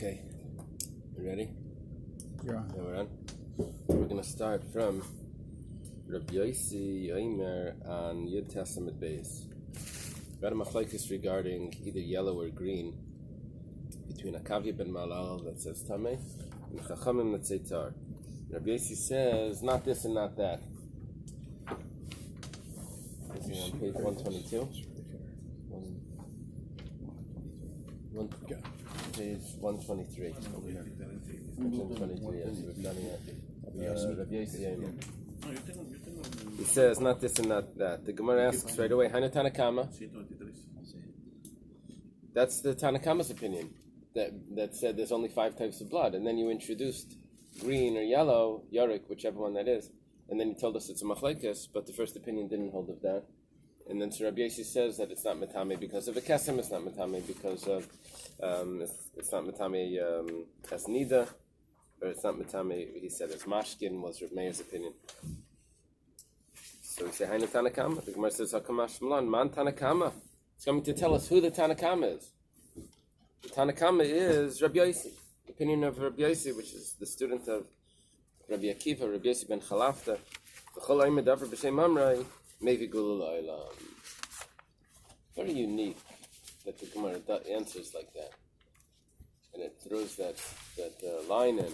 Okay, you ready? Yeah. Yeah, we're on. We're going to start from Rabbi Yomi on Yud Testament Bais. Got a machlokes regarding either yellow or green between a Kavya ben Malal that says Tameh and Chachamim that say Tar. Rabbi Yomi says not this and not that. Is he on page 122? Page 123. Over here. 123, yes, we've done it. Rabbi Yomi. He says not this and not that. The Gemara asks right away, Hainu Tanakama. That's the Tanakama's opinion, that said there's only 5 types of blood. And then you introduced green or yellow, Yarik, whichever one that is. And then you told us it's a machlokes, but the first opinion didn't hold of that. And then Rabbi Yomi says that it's not metame because of a kesem, it's not metame because of, it's not metame as Nidda, or it's not metame, he said as mashkin was Rabbi Meir's opinion. So we say, Hainu Tanakama. The Gemara says, Hakamash Malan, Man Tanakama. It's coming to tell us who the Tanakama is. The Tanakama is Rabbi Yomi, the opinion of Rabbi Yomi, which is the student of Rabbi Akiva, Rabbi Yomi ben Chalafta. V'chol ha'imad davar b'shem Amrei, mevi gulul ha'olam. Very unique that the Gemara answers like that. And it throws that line in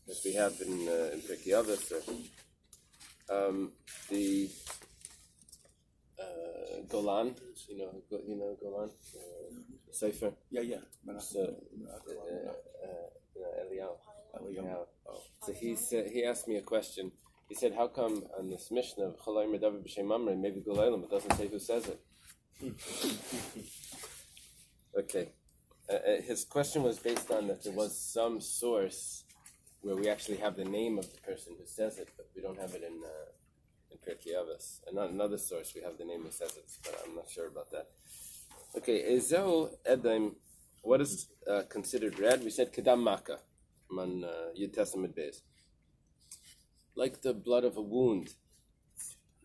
that we have in Pirkei Avos. The Golan, you know Golan, Sefer. Yeah. So, Eily. So he asked me a question. He said, "How come on this Mishnah of Chalai Medavar B'Shem Mamre maybe Golaylam it doesn't say who says it?" Okay, his question was based on that there was some source where we actually have the name of the person who says it, but we don't have it in Pirkei Avos. And not another source we have the name who says it, but I'm not sure about that. Okay, Ezo Edaim, what is considered red? We said Kedam Maka on Yud Testament Bais. Like the blood of a wound.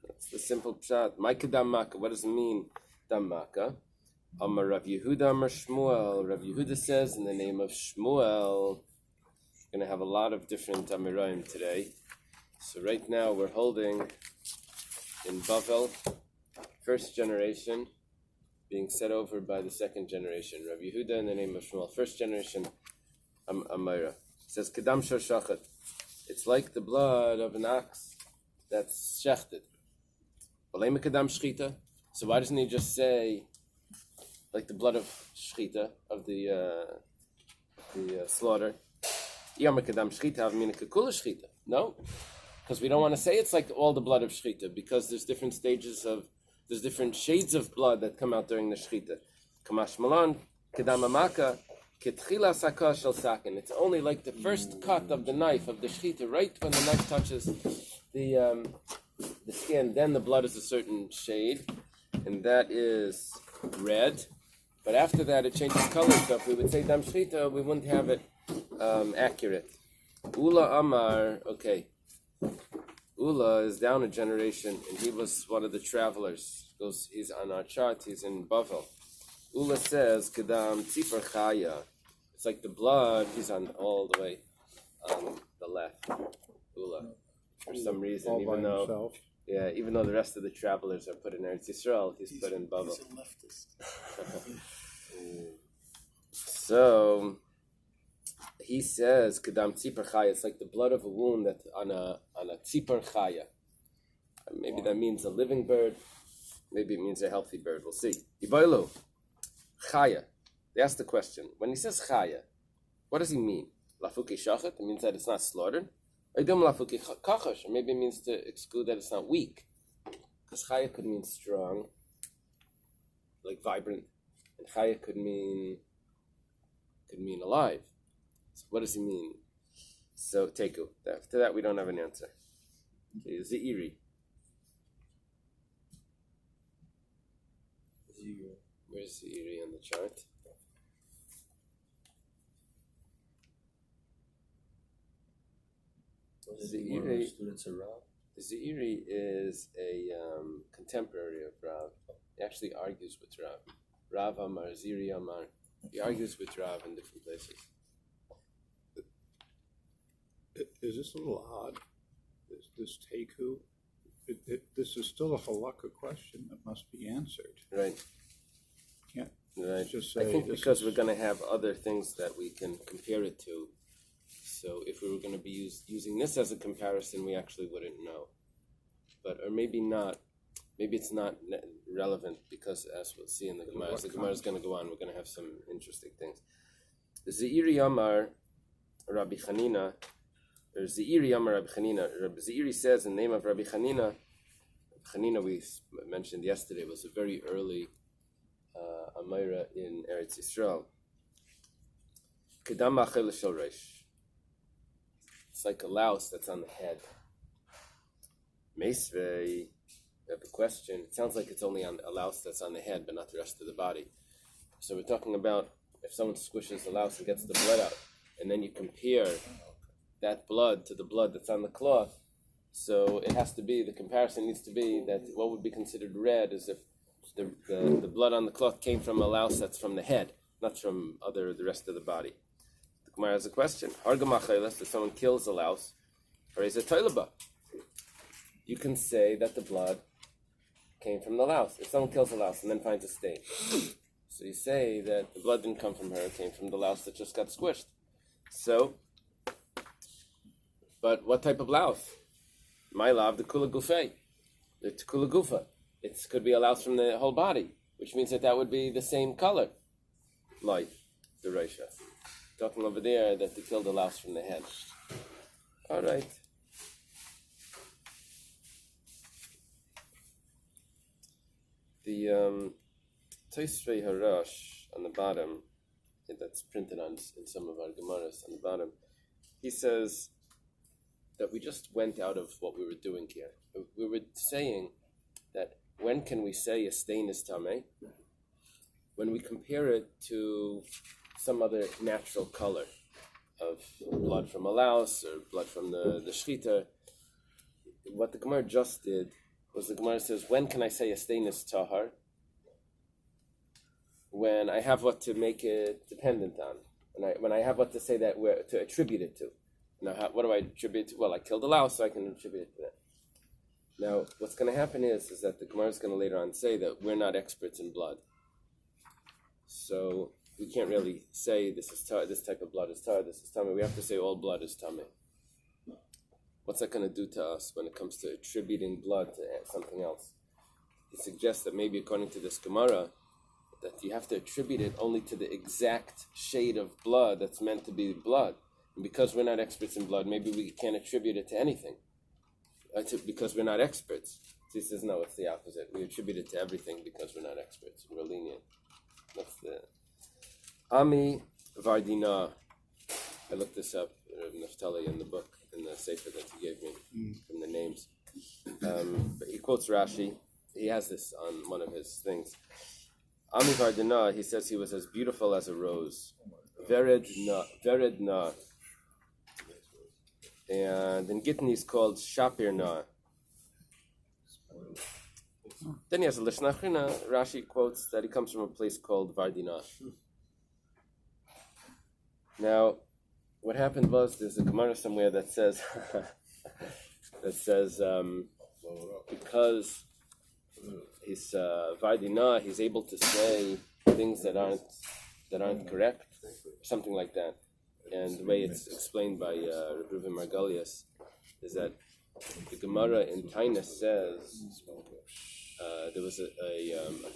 That's the simple pshat. My Kedam Maka, what does it mean, Dam Maka? Amar Rav Yehuda Amar Shmuel. Rav Yehuda says in the name of Shmuel. We're going to have a lot of different Amiraim today. So right now we're holding in Bavel, first generation, being set over by the second generation. Rav Yehuda in the name of Shmuel, first generation Amira. It says, Kedam Shor Shachat. It's like the blood of an ox that's shechted. Olema Kedam Shchita. So why doesn't he just say, like the blood of Shchita, of the slaughter? No, because we don't want to say it's like all the blood of shechita, because there's different there's different shades of blood that come out during the shechita. Kamash malan, kedam amaka, ketchila saka shel sakin. It's only like the first cut of the knife of the shechita, right when the knife touches the skin. Then the blood is a certain shade, and that is red. But after that, it changes color. So if we would say dam shechita, we wouldn't have it accurate. Ula Amar, okay. Ula is down a generation, and he was one of the travelers. He's on our chart, he's in Bavel. Ula says, Kedam Tzipar Chaya. It's like the blood, he's on all the way on the left. Ula. For some reason, even though the rest of the travelers are put in Eretz Yisrael, he's put in Bavel. He's a leftist. So he says, Kedam Tzipar Chaya, it's like the blood of a wound that on a Tzipar Chaya. Maybe that means a living bird, maybe it means a healthy bird, we'll see. Iboilu, Chaya. They asked the question, when he says Chaya, what does he mean? Lafuki Shachat, it means that it's not slaughtered. Idum Lafuki Kachash, maybe it means to exclude that it's not weak. Because Chaya could mean strong, like vibrant, and Chaya could mean alive. So what does he mean? So Teku. After that, we don't have an answer. Okay, Ze'iri. Where's Ze'iri on the chart? Ze'iri is a contemporary of Rav. He actually argues with Rav. Rav Amar, Ziri Amar. He argues with Rav in different places. Is this a little odd? This teku? This is still a halakha question that must be answered. Right. Can't Right. just I say think this because is- we're going to have other things that we can compare it to. So if we were going to be using this as a comparison, we actually wouldn't know. But or maybe not. Maybe it's not relevant because, as we'll see in the Gemara, as the Gemara is going to go on, we're going to have some interesting things. Ze'iri Yamar Rabbi Chanina, or Ze'iri Yamar Rabbi Chanina. Rabbi Ze'iri says in the name of Rabbi Chanina. Chanina, we mentioned yesterday, was a very early Amira in Eretz Yisrael. Kedam Achel Shel Reish. It's like a louse that's on the head. Meisvei, we have a question. It sounds like it's only on a louse that's on the head, but not the rest of the body. So we're talking about if someone squishes the louse and gets the blood out, and then you compare that blood to the blood that's on the cloth. So it has to be, the comparison needs to be that what would be considered red is if the blood on the cloth came from a louse that's from the head, not from the rest of the body. The Gemara has a question. If someone kills a louse, or is a toilaba, you can say that the blood came from the louse. If someone kills a louse and then finds a stain, so you say that the blood didn't come from her, it came from the louse that just got squished. So, but what type of louse? My love, the kula gufay, the kula gufa. It could be a louse from the whole body, which means that would be the same color. Like the Reisha. Talking over there that they killed a louse from the head. All right. The Tosfei Harash on the bottom, that's printed in some of our Gemaras on the bottom, he says that we just went out of what we were doing here. We were saying that when can we say a stain is tameh? When we compare it to some other natural color of blood from a louse or blood from the shchita. What the Gemara just did was the Gemara says, when can I say a stain is tahar? When I have what to make it dependent on. When I have what to say that to attribute it to. Now, what do I attribute to? Well, I killed a louse, so I can attribute it to that. Now, what's going to happen is that the Gemara is going to later on say that we're not experts in blood. So we can't really say this type of blood is tar, this is tummy. We have to say all blood is tummy. What's that going to do to us when it comes to attributing blood to something else? He suggests that maybe according to this Gemara, that you have to attribute it only to the exact shade of blood that's meant to be blood. And because we're not experts in blood, maybe we can't attribute it to anything. Because we're not experts. So he says, no, it's the opposite. We attribute it to everything because we're not experts. We're lenient. That's the Ami Vardina. I looked this up, Naftali, in the book, in the sefer that he gave me from the names. But he quotes Rashi. He has this on one of his things. Ami Vardina, he says he was as beautiful as a rose. Veredna. And in Gittin he's called Shapirna. Then he has a Lishna Achrina. Rashi quotes that he comes from a place called Vardina. Now, what happened was there's a Gemara somewhere that says because he's Vardina, he's able to say things that aren't correct, something like that. And the way it's explained by Rabbi Margolius is that the Gemara in Tainus says there was a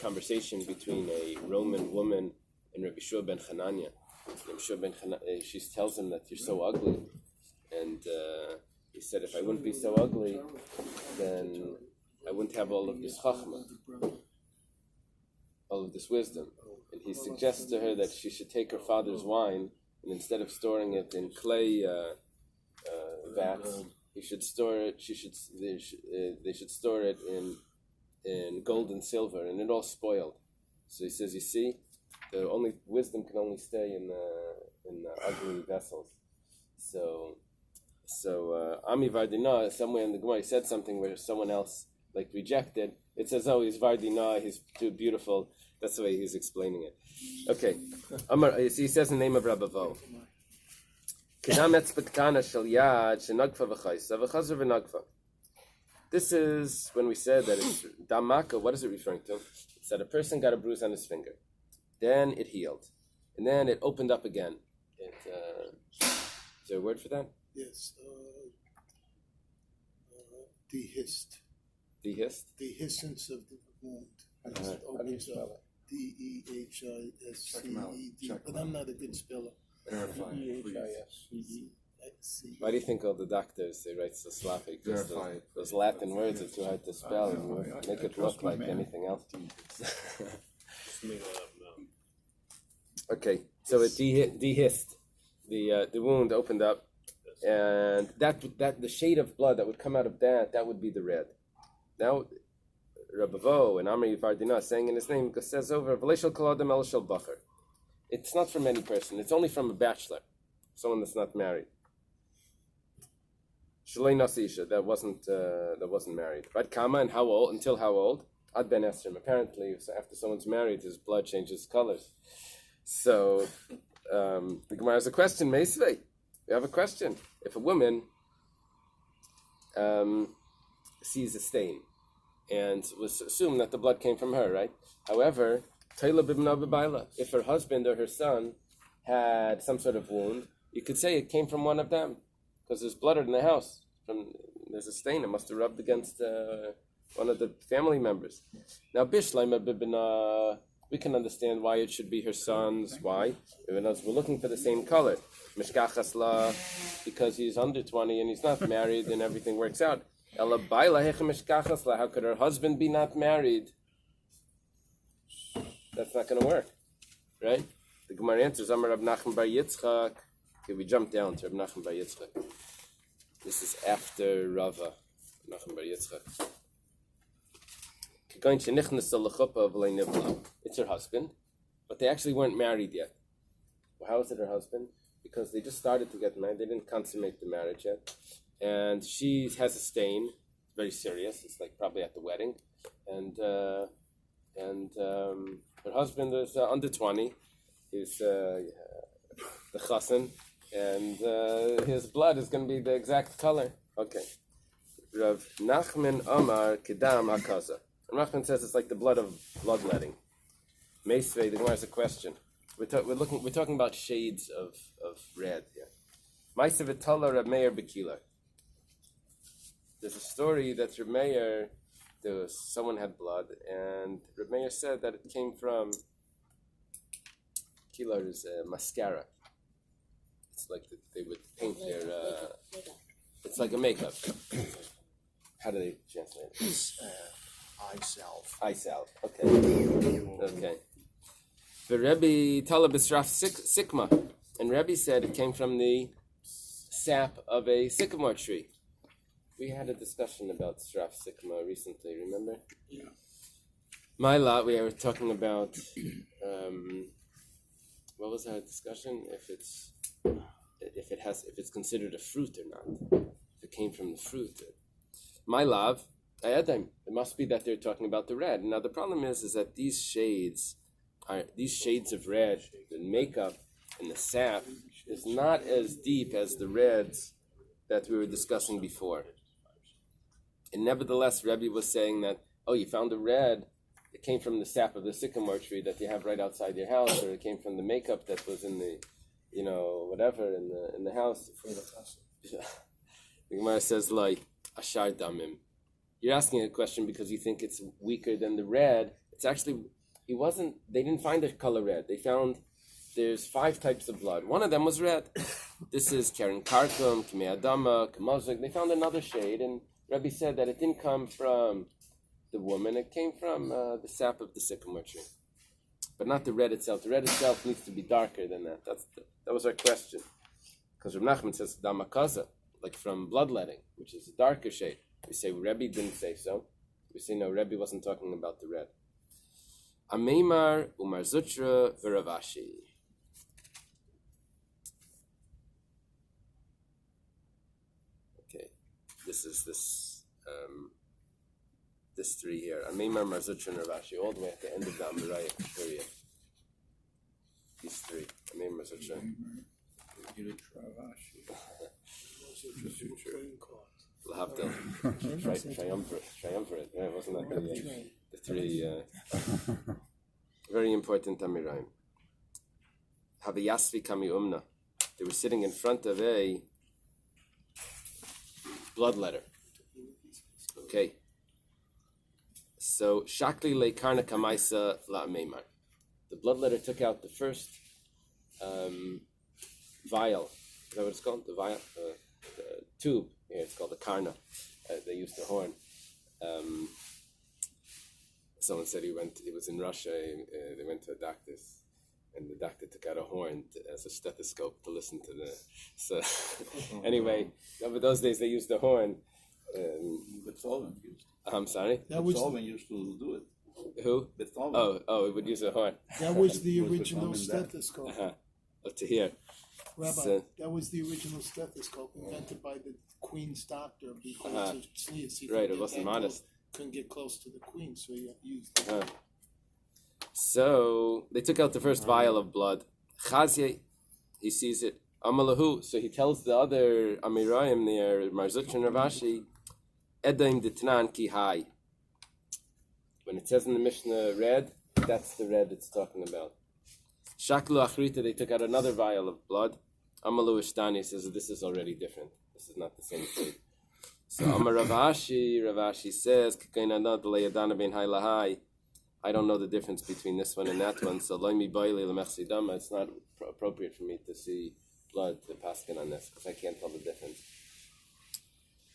conversation between a Roman woman and Rabbi Shua ben Chananya. She tells him that you're so ugly, and he said, if I wouldn't be so ugly, then I wouldn't have all of this chachma, all of this wisdom. And he suggests to her that she should take her father's wine, and instead of storing it in clay vats, they should store it in gold and silver, and it all spoiled. So he says, you see, wisdom can only stay in the ugly vessels. So Ami Vardina, somewhere in the Gemara, he said something where someone else rejected. It says, oh, he's Vardina, he's too beautiful. That's the way he's explaining it. Okay. So he says the name of Rabbi Vo. This is when we said that it's damaka. What is it referring to? It's that a person got a bruise on his finger, then it healed, and then it opened up again. Is there a word for that? Yes. Dehisced. Dehisced? Dehiscence of the wound. How do you spell it? Dehisced. But I'm not a good speller. Verify. Why do you think all the doctors they write so sloppy? Because those Latin words are too hard to spell and make it look like anything else. Okay, so it dehisced. The wound opened up, and that the shade of blood that would come out of that would be the red. Now, Rabbi and Amri Vardina saying in his name says over it's not from any person. It's only from a bachelor, someone that's not married. Shalei Nasisha, that wasn't married. Right? Kama, and how old? Until how old? Ad ben Esrim. Apparently, after someone's married, his blood changes colors. So the Gemara has a question. Meisvei, we have a question. If a woman sees a stain, and was assumed that the blood came from her, right? However, if her husband or her son had some sort of wound, you could say it came from one of them. Because there's blood in the house. There's a stain. It must have rubbed against one of the family members. Now, Bishlaima Bibina, we can understand why it should be her son's. Why? We're looking for the same color. Mishkachasla, because he's under 20 and he's not married and everything works out. Ela Baila Hecha Mishkachasla, how could her husband be not married? That's not going to work. Right? The Gemara answers, Amar Rab Nachman bar Yitzchak. Okay, we jump down to Menachem bar Yitzchak. This is after Rava, Menachem bar Yitzchak. It's her husband, but they actually weren't married yet. Well, how is it her husband? Because they just started to get married. They didn't consummate the marriage yet. And she has a stain. It's very serious. It's like probably at the wedding. And her husband is under 20. He's the chassan. And his blood is going to be the exact color. Okay. Rav Nachman Amar Kedam Hakaza. Nachman says it's like the blood of bloodletting. Meisvei, the Gemara has a question. We're talking about shades of red here. Ma'aseh v'tala Reb Meir B'Kila. There's a story that Reb Meir, someone had blood, and Reb Meir said that it came from Kila is mascara. It's like they would paint their. It's like a makeup. How do they translate it? Eye salve. Eye salve. Okay. Okay. The Rabbi Talab Israf Sikma, and Rabbi said it came from the sap of a sycamore tree. We had a discussion about Sraf Sikma recently. Remember? Yeah. My lot. We were talking about. What was our discussion? If it's considered a fruit or not, if it came from the fruit. My love, it must be that they're talking about the red. Now the problem is that these shades of red, the makeup and the sap, is not as deep as the reds that we were discussing before. And nevertheless, Rabbi was saying that, you found the red. It came from the sap of the sycamore tree that you have right outside your house, or it came from the makeup that was in the, whatever in the house. The Gemara says, like, ashar damim. You're asking a question because you think it's weaker than the red. It's actually, they didn't find the color red. They found there's 5 types of blood. One of them was red. This is Karen Karkum, Kimei Adama, Kamazik. They found another shade, and Rabbi said that it didn't come from the woman, it came from the sap of the sycamore tree. But not the red itself. The red itself needs to be darker than that. That was our question. Because Reb Nachman says damakaza, like from bloodletting, which is a darker shade. We say Rebbe didn't say so. We say no, Rebbe wasn't talking about the red. Ameimar Umar Zutra Viravashi. Okay, this is this 3 here. Ameimar Marzutra and Ravashi, all the way at the end of the Amiraya period. These 3. Ameimar Marzutra. Ravashi. Lahavdil. Triumvirate. Yeah, wasn't that the three very important Amirayim? Haviyasvi Kami Umna. They were sitting in front of a blood Okay. So Shakli Leikarna Kamaisa La Meimar. The bloodletter took out the first vial. Is that what it's called? The vial, the tube. Yeah, it's called the karna. They used the horn. Someone said he was in Russia. They went to a doctor's, and the doctor took out a horn as a stethoscope to listen to the. So anyway, over those days they used the horn. Beethoven used. I'm sorry. Beethoven used to do it. Who? Beethoven. Oh, it would use a horn. That was the Was original Beethoven stethoscope. To hear. Rabbi, So- that was the original stethoscope invented by the Queen's doctor because of sneeze. He Right, couldn't it get wasn't that modest. close- Couldn't get close to the Queen, so he used it. So they took out the first vial of blood. Chazye, he sees it. Amalahu, so he tells the other Amirayim there, Marzuch and Ravashi, Edaim Ditnan Ki Hai. When it says in the Mishnah red, that's the red it's talking about. Shaklu Achrita, they took out another vial of blood. Amalu Ishtani says this is already different. This is not the same thing. So Amar Ravashi says, I don't know the difference between this one and that one. So it's not appropriate for me to see blood to paskin on this because I can't tell the difference.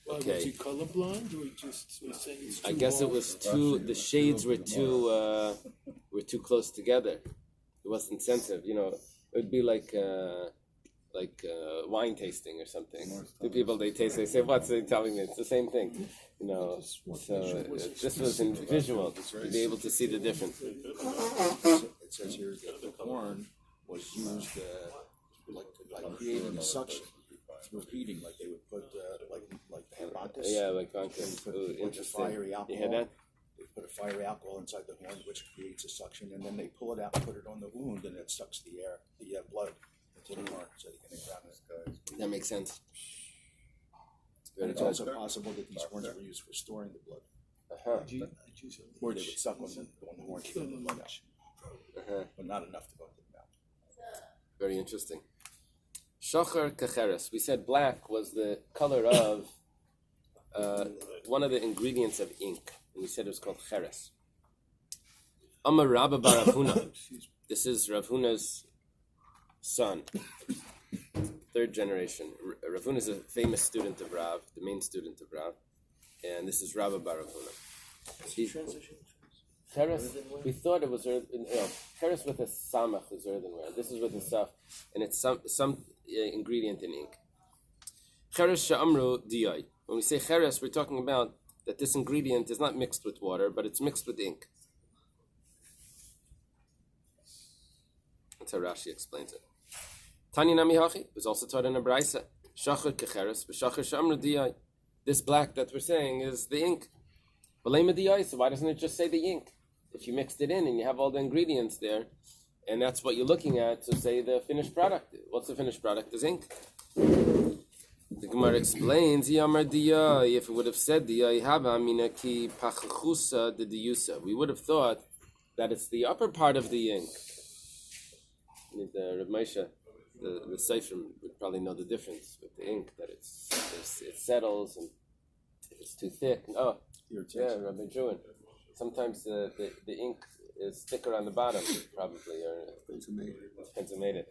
Was he colorblind, or he just was saying it's too I guess it long? was too. The shades were too close together. It wasn't sensitive. You know, it would be like wine tasting or something. The people they taste, they say, "What's they telling me?" It's the same thing. You know, so this was in visual to be able to see the difference. It says here that the horn was used like creating a suction through heating, like they would put like Bantus. Yeah, like Bantus. They put Ooh, like a interesting. fiery alcohol. You hear that? They put a fiery alcohol inside the horn, which creates a suction, and then they pull it out, put it on the wound, and it sucks the air, the blood into the horn, so they can examine it. That makes sense. And it's also possible that these horns were used for storing the blood, or they would suck on the horn to get the blood out, but not enough to go into the mouth. Very interesting. Shachar kacheres. We said black was the color of one of the ingredients of ink. And we said it was called cheres. Amar Rabba bar Rav Huna. This is Rav Huna's son, third generation. Rav Huna is a famous student of Rav, the main student of Rav. And this is Rabba bar Rav Huna. Cheres, we thought it was cheres with a samach is earthenware. This is with a saf, and it's some ingredient in ink. Cheres she'amru diyai. When we say cheres, we're talking about that this ingredient is not mixed with water, but it's mixed with ink. That's how Rashi explains it. Tanya nami hachi was also taught in a brayse. Shachar kecheres, b'shachar she'amru diyai. This black that we're saying is the ink. So why doesn't it just say the ink? If you mixed it in and you have all the ingredients there, and that's what you're looking at, so say the finished product. What's the finished product? Is ink. The Gemara explains, if it would have said we would have thought that it's the upper part of the ink. The Rav Moshe, the Sefer would probably know the difference with the ink, that it settles, and if it's too thick. Yeah, Rabbi Jewin. Sometimes the ink is thicker on the bottom, probably, or depends who made it.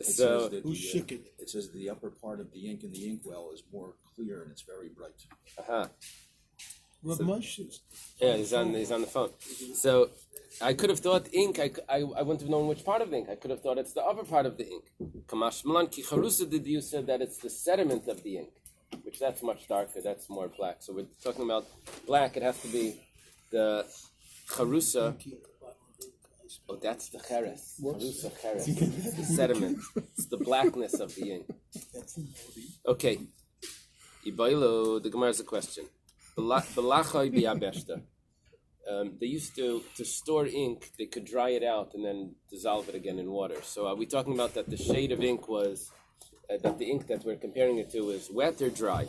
So Who shook it? It says the upper part of the ink in the inkwell is more clear and it's very bright. Rav Moshe. Yeah, he's on the phone. So I could have thought ink. I wouldn't have known which part of the ink. I could have thought it's the upper part of the ink. Kamash Malan ki charusa did you said that it's the sediment of the ink, which that's much darker. That's more black. So we're talking about black. It has to be the charusa. Oh, that's the cheres. Charusa cheres. It's the sediment. It's the blackness of the ink. Okay. Ibailo, the Gemara has a question. Belachoi biyabeshta. they used to store ink, they could dry it out and then dissolve it again in water. So are we talking about that the shade of ink was, that the ink that we're comparing it to is wet or dry?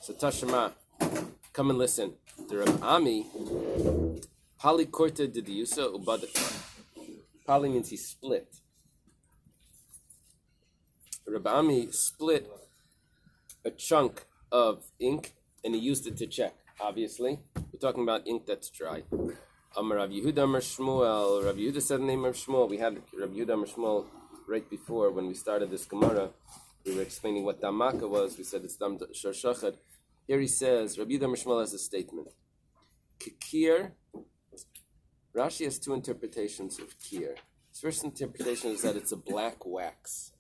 So Tashema, come and listen. The Rabbi Ami, Pali Korta Didiusa Ubadaka. Pali means he split. Rabbi Ami split a chunk of ink and he used it to check, obviously. We're talking about ink that's dry. Amar Rav Yehuda Amar Shmuel. Rav Yehuda said the name of Shmuel. We had Rav Yehuda Amar Shmuel right before when we started this Gemara. We were explaining what Damaka was. We said it's Dam Shorshachad. Here he says, Rav Yehuda Amar Shmuel has a statement. Kikir. Rashi has two interpretations of kir. His first interpretation is that it's a black wax.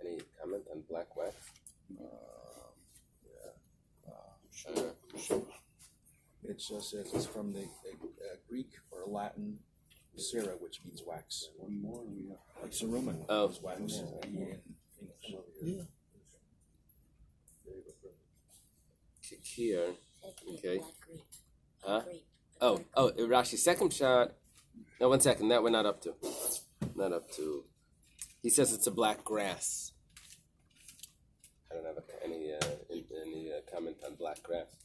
Any comment on black wax? It just says it's from the Greek or Latin cera, which means wax. One more, like cerumen is wax in English. Yeah. Kikir. Okay. Huh? Oh, Rashi, second shot. No, 1 second. That we're not up to. Not up to. He says it's a black grass. I don't have any comment on black grass.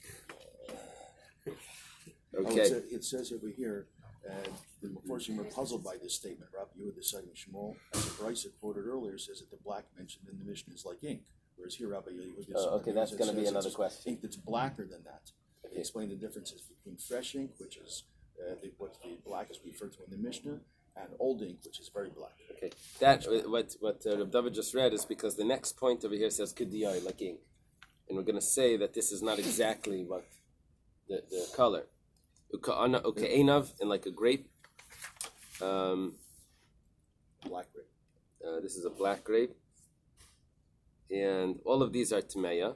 Okay. It says over here, the Mepharshim were puzzled by this statement. Rabbi Yehuda citing Shmuel, as the Bais quoted earlier, says that the black mentioned in the Mishnah is like ink. Whereas here, Rabbi Yehuda okay, that's going to be another question. Ink that's blacker than that. Okay. They explain the differences between fresh ink, which is what the black is referred to in the Mishnah, and old ink, which is very black. Okay, that what Rabbi David just read is because the next point over here says kudiyai, like ink, and we're going to say that this is not exactly what the color. Ukaenav, and like a grape. Black grape. This is a black grape. And all of these are Tameya.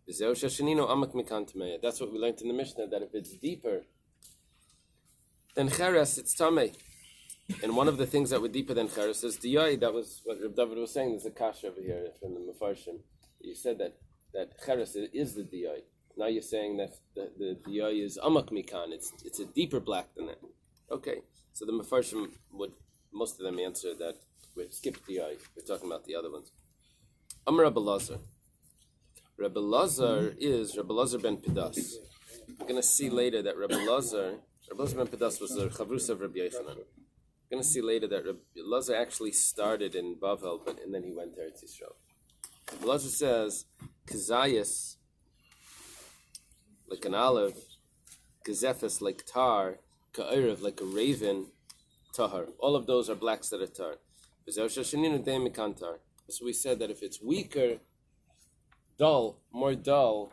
That's what we learned in the Mishnah, that if it's deeper than Cheres, it's Tameh. And one of the things that were deeper than Cheres is Diyai. That was what Rabbi David was saying. There's a kasha over here from the Mefarshim. You said that Cheres is the Diyai. Now you're saying that the Diyai is Amak Mikan. It's a deeper black than that. Okay. So the Mefarshim would, most of them answer that we skip Diyai. We're talking about the other ones. Amar Rabbi Lazar. Rabbi Lazar is Rabbi Lazar ben Pidas. We're going to see later that Rabbi Lazar ben Pidas was the Chavrus of Rabbi Yochanan. We're going to see later that Rabbi Lazar actually started in Bavel, and then he went to Eretz Yisrael. Rabbi Lazar says, Kazayas, like an olive, Kazephes, like tar, Ka'erev, like a raven, Tahar. All of those are blacks that are tar. So we said that if it's weaker, more dull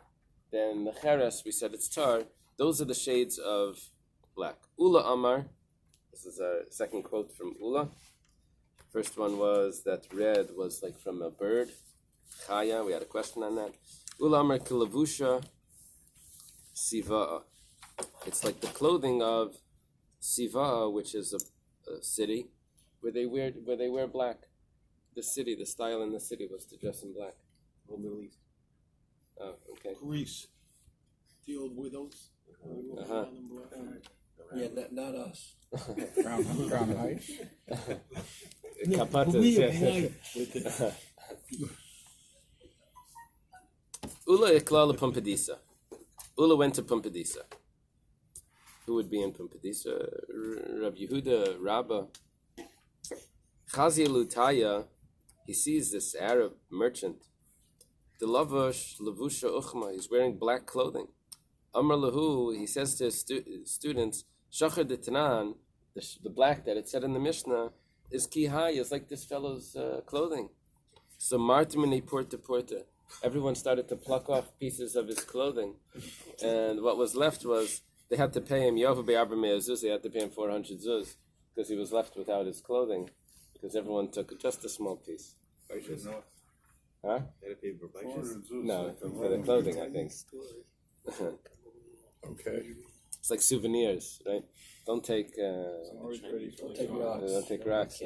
than the cheres, we said it's tar. Those are the shades of black. Ula Amar, this is our second quote from Ula. First one was that red was like from a bird, Chaya. We had a question on that. Ula Amar Kilavusha Siva'a. It's like the clothing of Siva'a, which is a city where they wear black. The style in the city was to dress in black. Whole Middle East. Oh, okay. Greece. The old widows. Yeah, not us. Brown ice. Kapatas, yeah. Ula iklala Pumpadisa. Ula went to Pumpadisa. Who would be in Pumpadisa? Rabbi Yehuda, Rabbi. Chazi Lutaya, he sees this Arab merchant. The lavash lavusha uchma, he's wearing black clothing. Amar lahu, he says to his students, Shachar de Tanan, the black that it said in the Mishnah, is kihai, is like this fellow's clothing. So martimini porta porta. Everyone started to pluck off pieces of his clothing. And what was left was, they had to pay him, Yovu be'arba me'azuz, they had to pay him 400 zuz, because he was left without his clothing. Because everyone took just a small piece. Huh? No, for the clothing, I think. Okay. It's like souvenirs, right? Don't take rocks.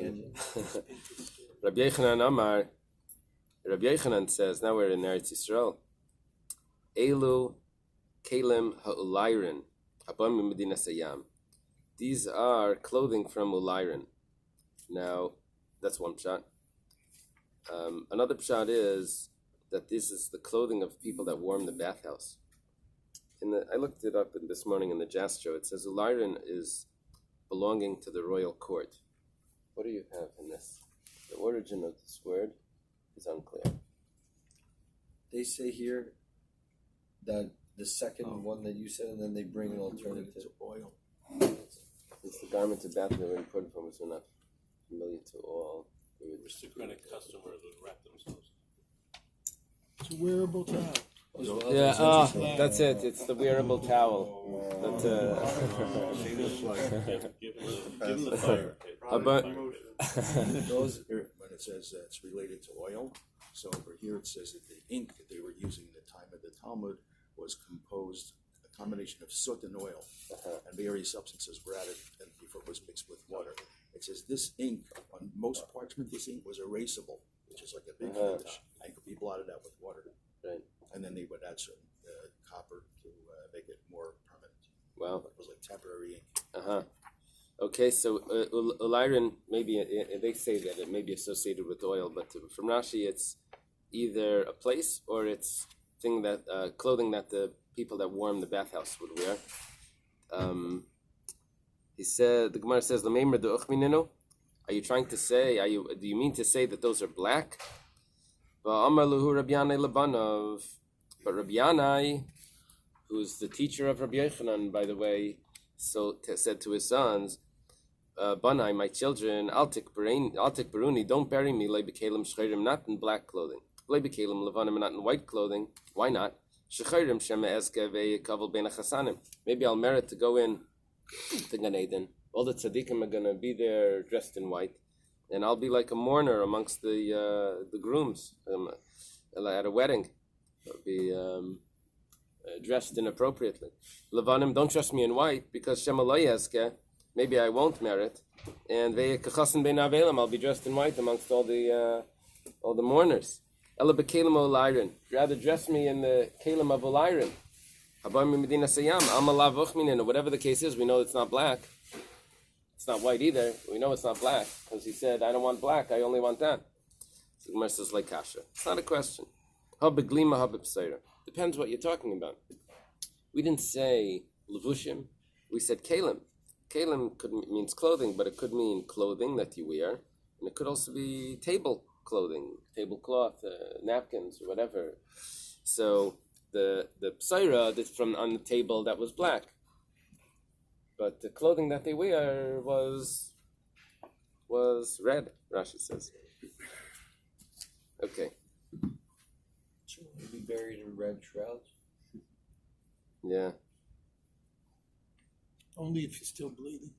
Rabbi Yochanan Amar. Rabbi Yochanan says, now we're in Eretz Yisrael. Elu Kalim Ha'ulayrin Habam Medina Sayam. These are clothing from Ulayrin. Now, that's one pshat. Another pshat is that this is the clothing of people that warm the bathhouse. I looked it up this morning in the Jastro. It says Ulayrin is belonging to the royal court. What do you have in this? The origin of this word is unclear. They say here that the second one that you said, and then they bring an alternative. Oil. It's the garments of bathroom we imported from us. We're not familiar to all. Aristocratic customers would wrap themselves. It's a wearable towel. Yeah, that's it. It's the wearable towel. Give them the fire. Those when it says it's related to oil. So over here it says that the ink that they were using in the time of the Talmud was composed a combination of soot and oil, and various substances were added, and before it was mixed with water. It says this ink on most parchment, this ink was erasable, which is like a big finish, and could be blotted out with water. Right. And then they would add certain copper to make it more permanent. Wow. It was like temporary ink. Okay, so Ulayrin, maybe they say that it may be associated with oil, but from Rashi, it's either a place or it's clothing that the people that warm the bathhouse would wear. The Gemara says, are you trying to say, do you mean to say that those are black? But Rabbi Yanai, who's the teacher of Rabbi Yochanan, by the way, said to his sons, Banai, my children, Altik Baruni, don't bury me, Leibekalim Shchayrim, not in black clothing. Leibekalim Levanim, not in white clothing. Why not? Shechayrim Shema Eske Ve'kavel Bein HaChasanim. Maybe I'll merit to go in to Gan Eden. All the tzaddikim are going to be there dressed in white, and I'll be like a mourner amongst the grooms at a wedding. I'll be dressed inappropriately. Levanim, don't dress me in white, because Shema Lo Eske, maybe I won't merit, and Ve'kachasan Bein Avelim, I'll be dressed in white amongst all the mourners. Ela bekelim olayrin. Rather dress me in the kelim of olayrin. Habam Medina Sayam. Amalav uchminin. Whatever the case is, we know it's not black. It's not white either. We know it's not black because he said, "I don't want black. I only want that." So the Gemara says, "Like kasha." It's not a question. Habeglima habepseira. Depends what you're talking about. We didn't say levushim. We said kelim. Kelim means clothing, but it could mean clothing that you wear, and it could also be table clothing, tablecloth, napkins, or whatever. So the psaira that's from on the table that was black, but the clothing that they wear was red. Rashi says. Okay. Should we be buried in red shrouds? Yeah. Only if you're still bleeding.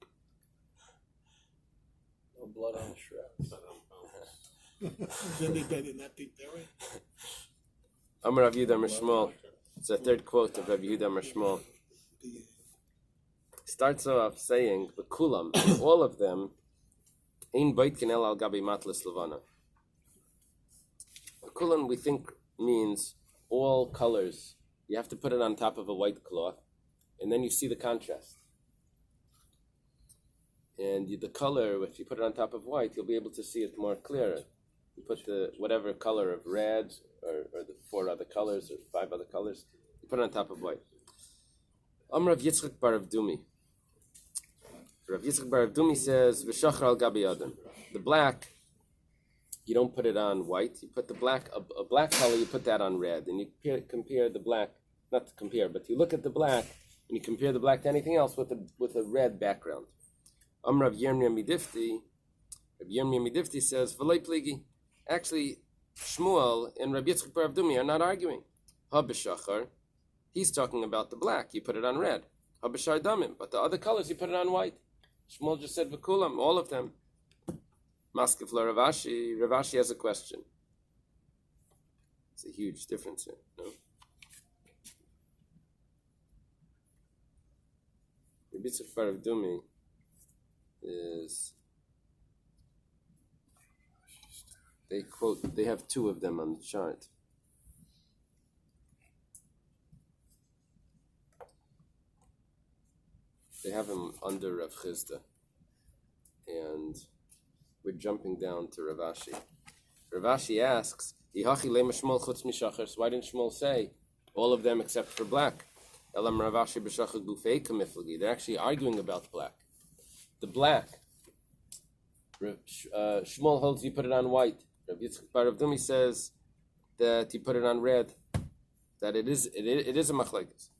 No blood on the shrouds. Then they better not be buried. Amar Rav Yehuda Mishmol. It's a third quote of Rav Yehuda Mishmol. Starts off saying, the kulam, all of them, ein boitkin el al gabi matlas levana. The kulam, we think, means all colors. You have to put it on top of a white cloth, and then you see the contrast. And the color, if you put it on top of white, you'll be able to see it more clearer. You put the whatever color of red, or the 4 other colors, or 5 other colors, you put it on top of white. Amar Rav Yitzchak bar Rav Dumi. Rav Yitzchak bar Rav Dumi says, V'shachar al gabi adam. The black, you don't put it on white. You put the black, a black color, you put that on red. And you compare the black, not to compare, but you look at the black, and you compare the black to anything else with a red background. Amar Rav Yirmiyah Midifti. Rav Yirmiyah Midifti says, V'loi pligi. Actually, Shmuel and Rabbi Yitzchak bar Rav Dumi are not arguing. Habishachar, he's talking about the black. You put it on red. Habishar damim, but the other colors you put it on white. Shmuel just said v'kulam, all of them. Maskef la Rav Ashi. Rav Ashi has a question. It's a huge difference here, no? Rabbi Yitzchak bar Rav Dumi is. They have 2 of them on the chart. have him under Rav Chizda, and we're jumping down to Rav Ashi. Rav Ashi asks, why didn't Shmuel say all of them except for black? They're actually arguing about black. The black, Shmuel holds you put it on white. Rav Dumi says that you put it on red. That it is a machlekes.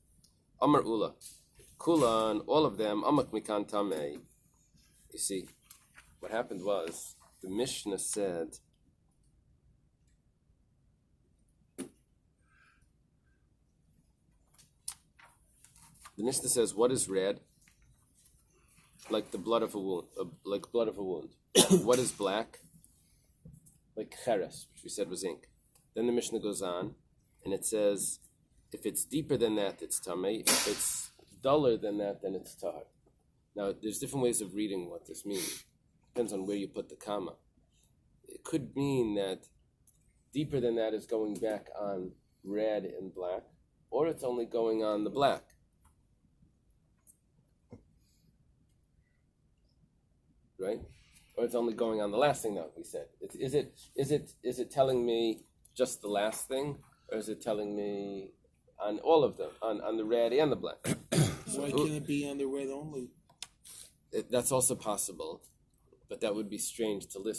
Amar Ula, Kula, and all of them amak mikan tamei. You see, what happened was the Mishnah said. The Mishnah says, "What is red? Like the blood of a wound. Like blood of a wound. What is black? Like cheres, which we said was ink." Then the Mishnah goes on, and it says, "If it's deeper than that, it's tamei. If it's duller than that, then it's tar." Now, there's different ways of reading what this means. Depends on where you put the comma. It could mean that deeper than that is going back on red and black, or it's only going on the black. Right? Or it's only going on the last thing that we said. Is it telling me just the last thing, or is it telling me on all of them, on the red and the black? Why can't it be on the red only? That's also possible, but that would be strange to list